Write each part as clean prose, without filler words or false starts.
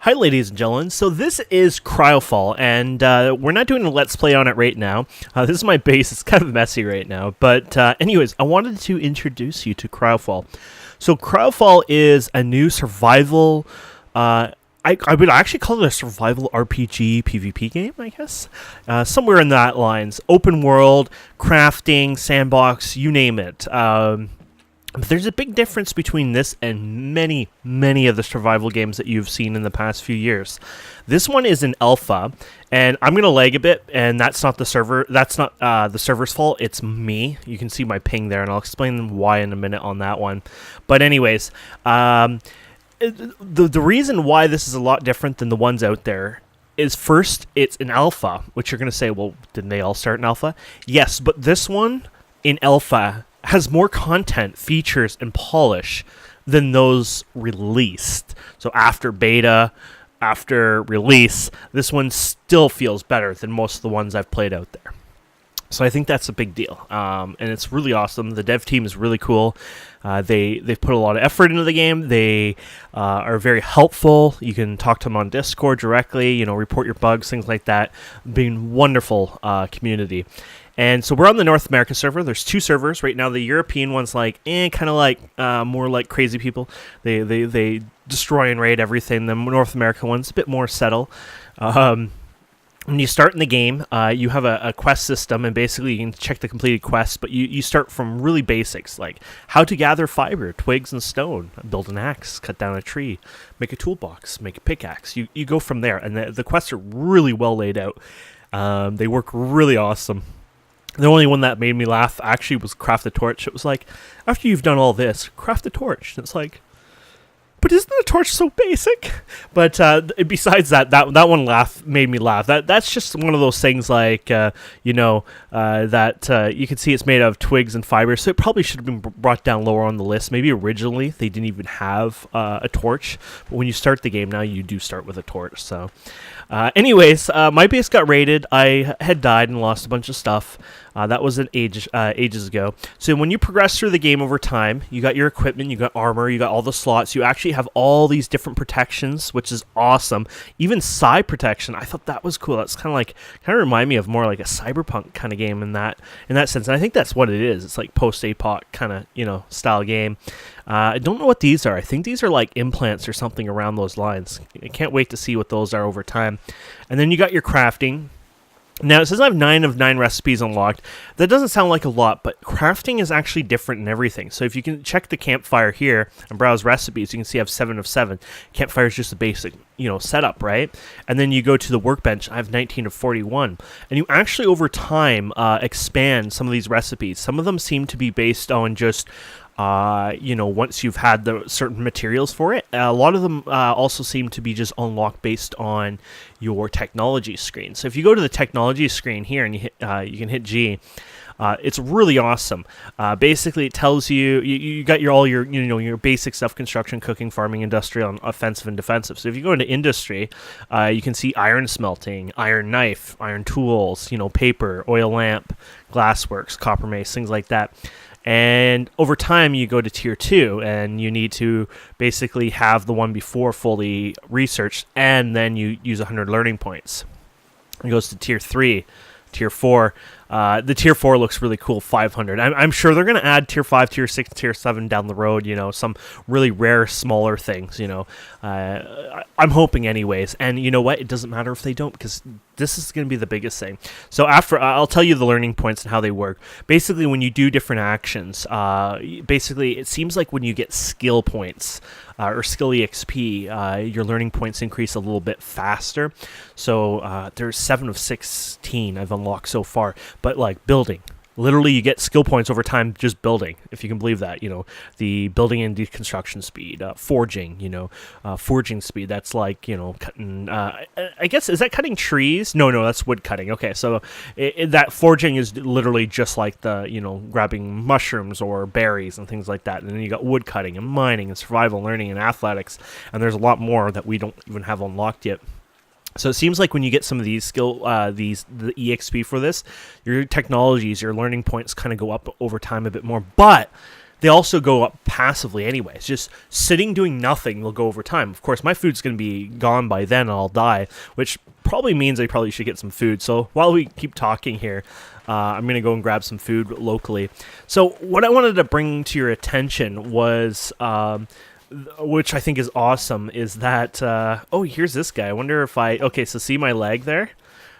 Hi, ladies and gentlemen. So this is CryoFall, and we're not doing a Let's Play on it right now. This is my base. It's kind of messy right now. But anyways, I wanted to introduce you to CryoFall. So CryoFall is a new survival... I would actually call it a survival RPG PvP game, I guess. Somewhere in that lines. Open world, crafting, sandbox, you name it. But there's a big difference between this and many, many of the survival games that you've seen in the past few years. This one is an alpha, and I'm gonna lag a bit, and that's not the server. That's not the server's fault. It's me. You can see my ping there, and I'll explain why in a minute on that one. But anyways, the reason why this is a lot different than the ones out there is first, it's an alpha, which you're gonna say, well, didn't they all start in alpha? Yes, but this one in alpha has more content, features, and polish than those released. So after beta, after release, this one still feels better than most of the ones I've played out there. So I think that's a big deal, and it's really awesome. The dev team is really cool. They've put a lot of effort into the game. They are very helpful. You can talk to them on Discord directly, report your bugs, things like that. Being wonderful community. And so we're on the North America server. There's two servers right now. The European one's like, kind of like more like crazy people. They destroy and raid everything. The North America one's a bit more settle. When you start in the game, you have a quest system, and basically you can check the completed quests, but you start from really basics, like how to gather fiber, twigs, and stone, build an axe, cut down a tree, make a toolbox, make a pickaxe. You go from there, and the quests are really well laid out. They work really awesome. The only one that made me laugh actually was craft a torch. It was like, after you've done all this, craft a torch. And it's like, but isn't the torch so basic? But besides that one made me laugh. That's just one of those things like, that you can see it's made out of twigs and fibers, so it probably should have been brought down lower on the list. Maybe originally they didn't even have a torch, but when you start the game now, you do start with a torch. So anyways, my base got raided. I had died and lost a bunch of stuff. That was ages ago. So when you progress through the game over time, you got your equipment, you got armor, you got all the slots. You actually have all these different protections, which is awesome. Even psi protection, I thought that was cool. That's kind of remind me of more like a cyberpunk kind of game in that sense. And I think that's what it is. It's like post-apoc kind of style game. I don't know what these are. I think these are like implants or something around those lines. I can't wait to see what those are over time. And then you got your crafting. Now, it says I have 9 of 9 recipes unlocked. That doesn't sound like a lot, but crafting is actually different in everything. So if you can check the campfire here and browse recipes, you can see I have 7 of 7. Campfire is just a basic, setup, right? And then you go to the workbench, I have 19 of 41. And you actually, over time, expand some of these recipes. Some of them seem to be based on just... once you've had the certain materials for it. A lot of them also seem to be just unlocked based on your technology screen. So if you go to the technology screen here and you can hit G, it's really awesome. Basically, it tells you got all your basic stuff: construction, cooking, farming, industrial, offensive, and defensive. So if you go into industry, you can see iron smelting, iron knife, iron tools, paper, oil lamp, glassworks, copper mace, things like that. And over time, you go to Tier 2, and you need to basically have the one before fully researched, and then you use 100 learning points. It goes to Tier 3, Tier 4. The Tier 4 looks really cool, 500. I'm sure they're going to add Tier 5, Tier 6, Tier 7 down the road, some really rare, smaller things, I'm hoping anyways. And you know what? It doesn't matter if they don't, because this is going to be the biggest thing. So after, I'll tell you the learning points and how they work. Basically, when you do different actions, it seems like when you get skill points, or skill EXP, your learning points increase a little bit faster. So there's 7 of 16 I've unlocked so far. But like building, literally you get skill points over time just building, if you can believe that. The building and deconstruction speed, forging, forging speed. That's like, cutting, I guess, is that cutting trees? No, that's wood cutting. Okay, so that forging is literally just like the, grabbing mushrooms or berries and things like that. And then you got wood cutting and mining and survival learning and athletics. And there's a lot more that we don't even have unlocked yet. So it seems like when you get some of these the EXP for this, your technologies, your learning points kind of go up over time a bit more. But they also go up passively anyways. Just sitting doing nothing will go over time. Of course, my food's going to be gone by then and I'll die, which probably means I probably should get some food. So while we keep talking here, I'm going to go and grab some food locally. So what I wanted to bring to your attention was, which I think is awesome, is that, oh, here's this guy. I wonder if okay, so see my leg there?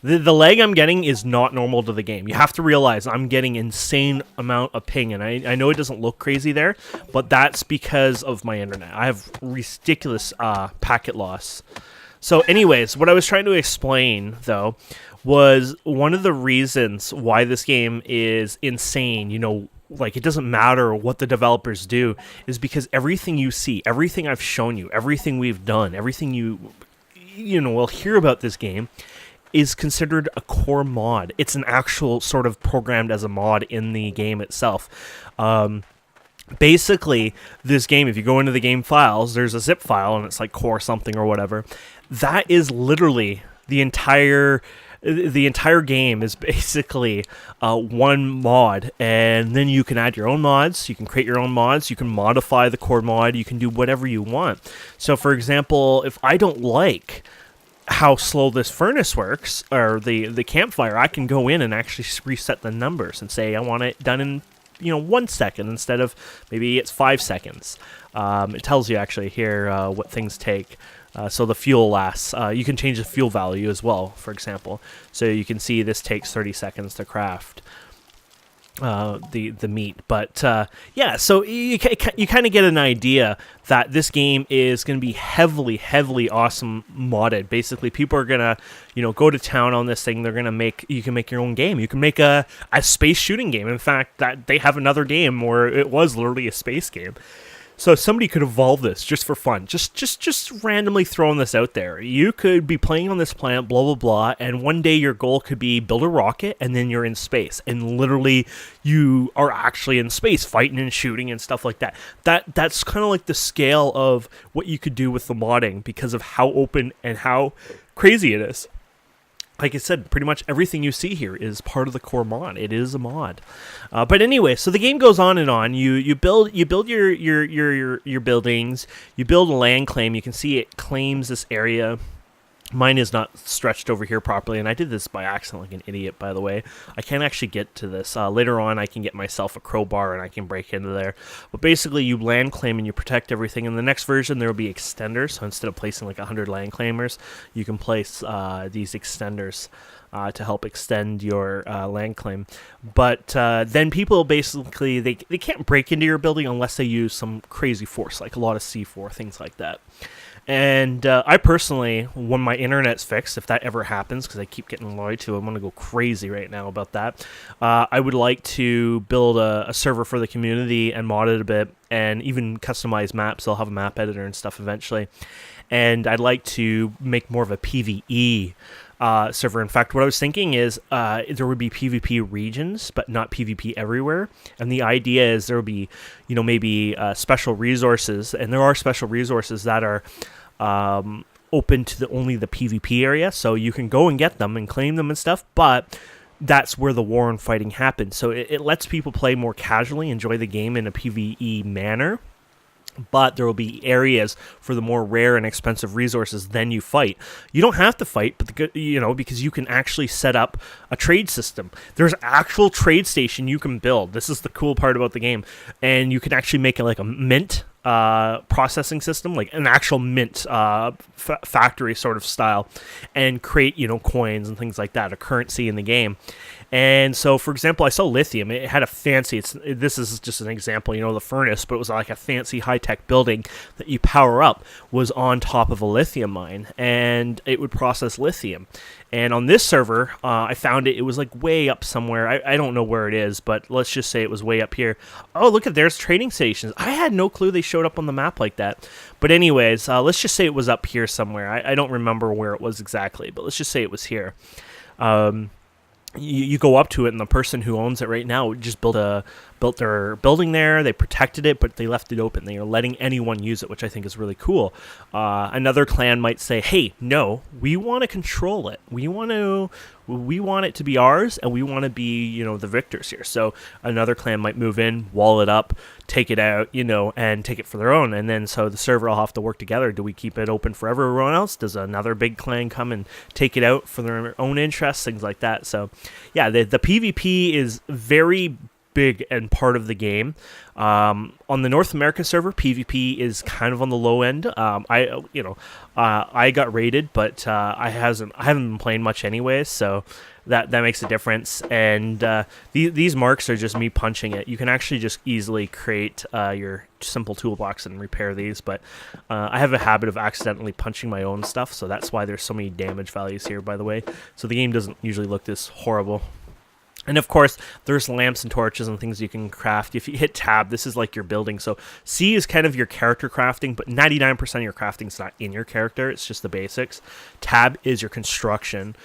The lag I'm getting is not normal to the game. You have to realize I'm getting insane amount of ping, and I know it doesn't look crazy there, but that's because of my internet. I have ridiculous packet loss. So anyways, what I was trying to explain, though, was one of the reasons why this game is insane, you know, like it doesn't matter what the developers do, is because everything you see, everything I've shown you, everything we've done, everything you will hear about this game is considered a core mod. It's an actual sort of programmed as a mod in the game itself. Basically, this game, if you go into the game files, there's a zip file and it's like core something or whatever. That is literally the entire game is basically one mod, and then you can add your own mods, you can create your own mods, you can modify the core mod, you can do whatever you want. So for example, if I don't like how slow this furnace works, or the campfire, I can go in and actually reset the numbers and say I want it done in 1 second instead of maybe it's 5 seconds. It tells you actually here what things take. So the fuel lasts. You can change the fuel value as well, for example. So you can see this takes 30 seconds to craft the meat. But yeah, so you kind of get an idea that this game is going to be heavily awesome modded. Basically, people are gonna go to town on this thing. They're gonna you can make your own game. You can make a space shooting game. In fact, that they have another game where it was literally a space game. So somebody could evolve this just for fun, just randomly throwing this out there. You could be playing on this planet, blah, blah, blah, and one day your goal could be build a rocket, and then you're in space. And literally, you are actually in space, fighting and shooting and stuff like that. That's kind of like the scale of what you could do with the modding because of how open and how crazy it is. Like I said, pretty much everything you see here is part of the core mod. It is a mod. But anyway, so the game goes on and on. You build your buildings. You build a land claim. You can see it claims this area. Mine is not stretched over here properly, and I did this by accident like an idiot, by the way. I can't actually get to this. Later on, I can get myself a crowbar, and I can break into there. But basically, you land claim, and you protect everything. In the next version, there will be extenders. So instead of placing like 100 land claimers, you can place these extenders to help extend your land claim. But then people basically, they can't break into your building unless they use some crazy force, like a lot of C4, things like that. And I personally, when my internet's fixed, if that ever happens, because I keep getting annoyed to, I'm going to go crazy right now about that, I would like to build a server for the community and mod it a bit, and even customize maps. I'll have a map editor and stuff eventually. And I'd like to make more of a PvE server. In fact, what I was thinking is there would be PvP regions, but not PvP everywhere. And the idea is there will be, maybe special resources, and there are special resources that are open to only the PvP area, so you can go and get them and claim them and stuff, but that's where the war and fighting happens. So it lets people play more casually, enjoy the game in a PvE manner. But there will be areas for the more rare and expensive resources. Then you fight. You don't have to fight, but because you can actually set up a trade system. There's actual trade station you can build. This is the cool part about the game, and you can actually make it like a mint processing system, like an actual mint factory sort of style, and create coins and things like that, a currency in the game. And so, for example, I saw lithium. It had a fancy, this is just an example, the furnace, but it was like a fancy high-tech building that you power up was on top of a lithium mine, and it would process lithium. And on this server, I found it was like way up somewhere. I don't know where it is, but let's just say it was way up here. Oh, look at, there's trading stations. I had no clue they showed up on the map like that. But anyways, let's just say it was up here somewhere. I don't remember where it was exactly, but let's just say it was here. You go up to it, and the person who owns it right now would just build a built their building there. They protected it, but they left it open. They are letting anyone use it, which I think is really cool. Another clan might say, hey, no, we want to control it. We want it to be ours, and we want to be, the victors here. So another clan might move in, wall it up, take it out, and take it for their own. And then so the server will have to work together. Do we keep it open for everyone else? Does another big clan come and take it out for their own interests? Things like that. So yeah, the PvP is very big and part of the game. On the North American server, PvP is kind of on the low end. I got raided, but I haven't been playing much anyways, so that makes a difference. And these marks are just me punching it. You can actually just easily create your simple toolbox and repair these, but I have a habit of accidentally punching my own stuff, so that's why there's so many damage values here, by the way. So the game doesn't usually look this horrible. And of course, there's lamps and torches and things you can craft. If you hit tab, this is like your building. So C is kind of your character crafting, but 99% of your crafting is not in your character. It's just the basics. Tab is your construction.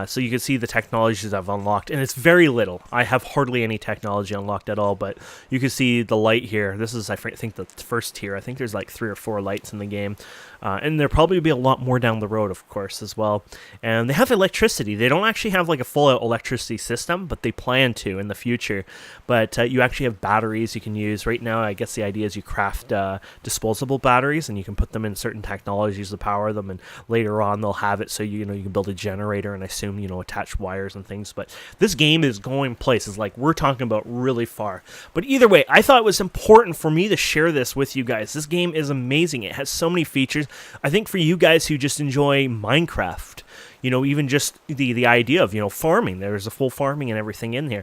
So you can see the technologies I've unlocked, and it's very little. I have hardly any technology unlocked at all, but you can see the light here. This is, I think, the first tier. I think there's like 3 or 4 lights in the game, and there'll probably be a lot more down the road, of course, as well. And they have electricity. They don't actually have like a full-out electricity system, but they plan to in the future. But you actually have batteries you can use. Right now, I guess the idea is you craft disposable batteries, and you can put them in certain technologies to power them, and later on they'll have it so you can build a generator and I assume attach wires and things. But this game is going places, like we're talking about, really far. But either way, I thought it was important for me to share this with you guys. This game is amazing. It has so many features. I think for you guys who just enjoy Minecraft, even just the idea of farming, there's a full farming and everything in here,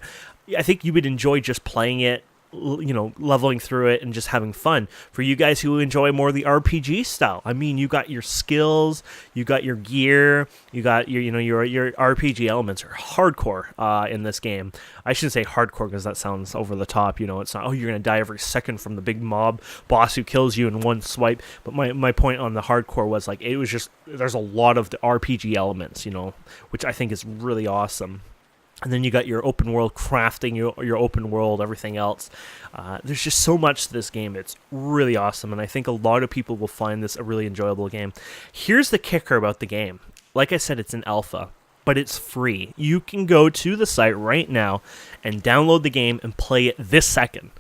I think you would enjoy just playing it, leveling through it and just having fun. For you guys who enjoy more of the RPG style, I mean, you got your skills, you got your gear, you got your RPG elements are hardcore in this game. I shouldn't say hardcore because that sounds over the top. It's not, you're gonna die every second from the big mob boss who kills you in one swipe. But my point on the hardcore was like, it was just, there's a lot of the RPG elements, which I think is really awesome. And then you got your open world crafting, your open world, everything else. There's just so much to this game. It's really awesome, and I think a lot of people will find this a really enjoyable game. Here's the kicker about the game. Like I said, it's an alpha, but it's free. You can go to the site right now and download the game and play it this second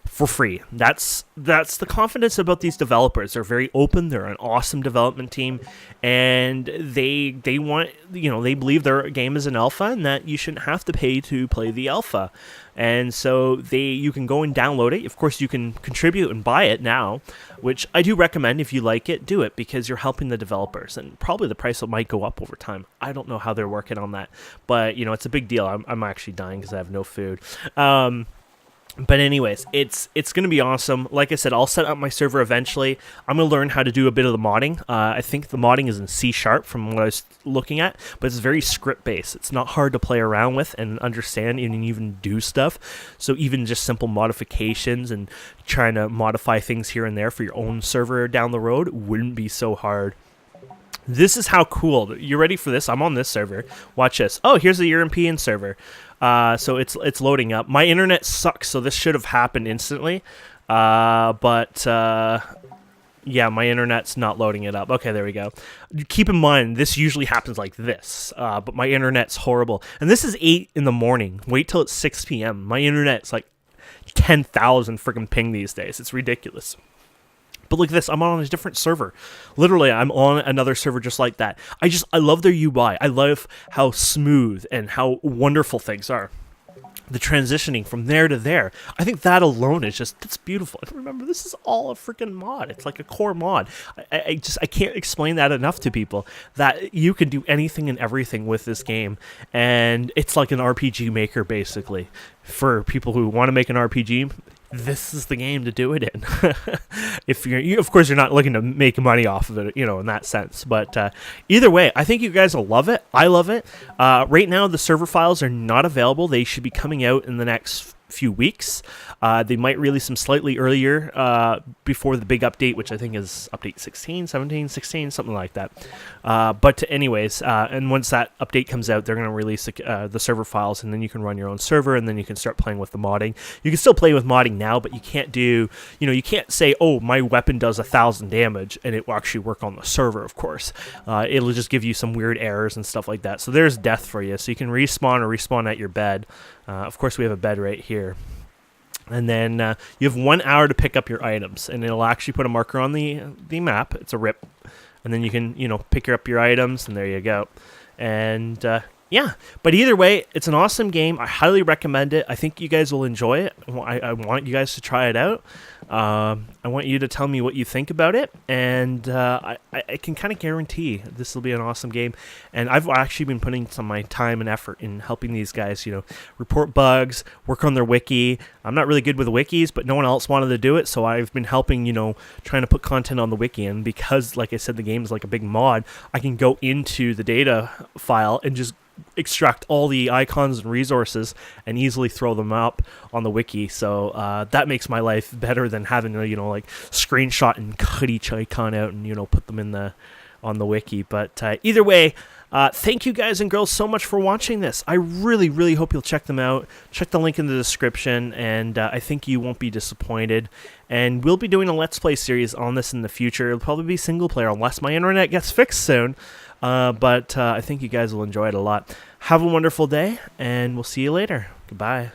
for free. That's the confidence about these developers. They're very open. They're an awesome development team, and they want, they believe their game is an alpha and that you shouldn't have to pay to play the alpha. And so you can go and download it. Of course, you can contribute and buy it now, which I do recommend. If you like it, do it, because you're helping the developers, and probably the price might go up over time. I don't know how they're working on that, but it's a big deal. I'm actually dying because I have no food. But anyways, it's going to be awesome. Like I said, I'll set up my server eventually. I'm going to learn how to do a bit of the modding. I think the modding is in C# from what I was looking at, but it's very script-based. It's not hard to play around with and understand and even do stuff. So even just simple modifications and trying to modify things here and there for your own server down the road wouldn't be so hard. This is how cool. You ready for this? I'm on this server. Watch this. Oh, here's the European server. So it's loading up. My internet sucks, so this should have happened instantly. But yeah, my internet's not loading it up. Okay, there we go. Keep in mind, this usually happens like this, but my internet's horrible. And this is 8 in the morning. Wait till it's 6 p.m. My internet's like 10,000 freaking ping these days. It's ridiculous. But look at this, I'm on a different server. Literally, I'm on another server just like that. I love their UI. I love how smooth and how wonderful things are. The transitioning from there to there. I think that alone is it's beautiful. And remember, this is all a freaking mod. It's like a core mod. I can't explain that enough to people, that you can do anything and everything with this game. And it's like an RPG maker, basically. For people who want to make an RPG, this is the game to do it in. If of course, you're not looking to make money off of it, in that sense. But either way, I think you guys will love it. I love it. Right now, the server files are not available. They should be coming out in the next few weeks. They might release them slightly earlier before the big update, which I think is update 16, 17, 16, something like that. But anyways, and once that update comes out, they're going to release the server files, and then you can run your own server, and then you can start playing with the modding. You can still play with modding now, but you can't do, you can't say, oh, my weapon does 1,000 damage, and it will actually work on the server, of course. It'll just give you some weird errors and stuff like that. So there's death for you. So you can respawn at your bed. Of course, we have a bed right here. And then you have 1 hour to pick up your items, and it'll actually put a marker on the map. It's a rip. And then you can, pick up your items, and there you go. And yeah, but either way, it's an awesome game. I highly recommend it. I think you guys will enjoy it. I want you guys to try it out. I want you to tell me what you think about it, and I can kind of guarantee this will be an awesome game. And I've actually been putting some of my time and effort in helping these guys, report bugs, work on their wiki. I'm not really good with wikis, but no one else wanted to do it, so I've been helping, trying to put content on the wiki. And because, like I said, the game is like a big mod, I can go into the data file and just extract all the icons and resources and easily throw them up on the wiki. So that makes my life better than having to, like screenshot and cut each icon out and, put them on the wiki. But either way, thank you guys and girls so much for watching this. I really, really hope you'll check them out. Check the link in the description, and I think you won't be disappointed. And we'll be doing a Let's Play series on this in the future. It'll probably be single player unless my internet gets fixed soon. But I think you guys will enjoy it a lot. Have a wonderful day, and we'll see you later. Goodbye.